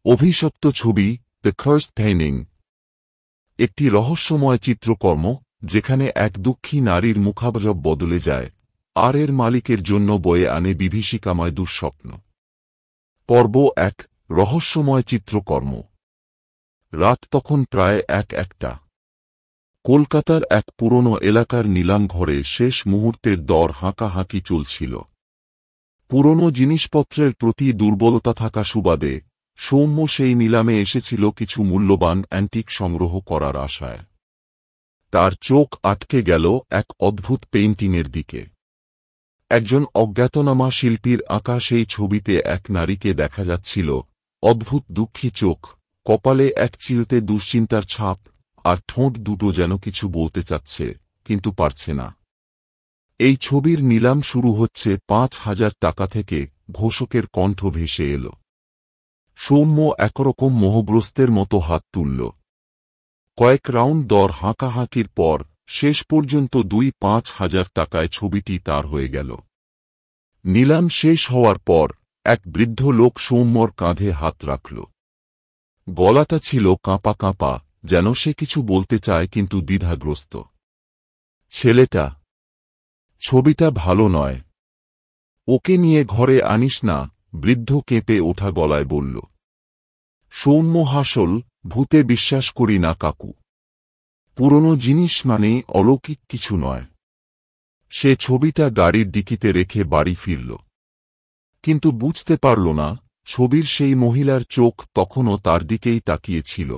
অভিশপ্ত ছবি the cursed painting একটি রহস্যময় চিত্রকর্ম যেখানে এক দুঃখী নারীর মুখাবয়ব বদলে যায় আর এর মালিকের জন্য বয়ে আনে বিভীষিকাময় দুঃস্বপ্ন। পর্ব ১ রহস্যময় চিত্রকর্ম। রাত তখন প্রায় একটা। কলকাতার এক পুরনো এলাকার নিলাম ঘরে শেষ মুহূর্তের দর হাঁকাহাঁকি চলছিল। পুরনো জিনিসপত্রের প্রতি দুর্বলতা থাকা সুবাদে সৌম্য সেই নিলামে এসেছিল কিছু মূল্যবান অ্যান্টিক সংগ্রহ করার আশায়। তার চোখ আটকে গেল এক অদ্ভুত পেইন্টিংয়ের দিকে। একজন অজ্ঞাতনামা শিল্পীর আঁকা সেই ছবিতে এক নারীকে দেখা যাচ্ছিল, অদ্ভুত দুঃখী চোখ, কপালে এক চিলতে দুশ্চিন্তার ছাপ, আর ঠোঁট দুটো যেন কিছু বলতে চাচ্ছে কিন্তু পারছে না। এই ছবির নিলাম শুরু হচ্ছে ৫,০০০ টাকা থেকে, ঘোষকের কণ্ঠ ভেসে এল। সৌম্য একরকম মোহগ্রস্তের মতো হাত তুলল। কয়েক রাউন্ড দর হাঁকাহাঁকির পর শেষ পর্যন্ত ২-৫,০০০ টাকায় ছবিটি তার হয়ে গেল। নিলাম শেষ হওয়ার পর এক বৃদ্ধ লোক সৌম্যর কাঁধে হাত রাখল। গলাটা ছিল কাঁপা কাঁপা, যেন সে কিছু বলতে চায় কিন্তু দ্বিধাগ্রস্ত। ছেলেটা, ছবিটা ভালো নয়, ওকে নিয়ে ঘরে আনিস না, বৃদ্ধ কেঁপে ওঠা গলায় বলল। সৌম্য হাসল, ভূতে বিশ্বাস করি না কাকু। পুরনো জিনিস মানে অলৌকিক কিছু নয়। সে ছবিটা গাড়ির ডিকিতে রেখে বাড়ি ফিরল। কিন্তু বুঝতে পারল না, ছবির সেই মহিলার চোখ তখনও তার দিকেই তাকিয়েছিল।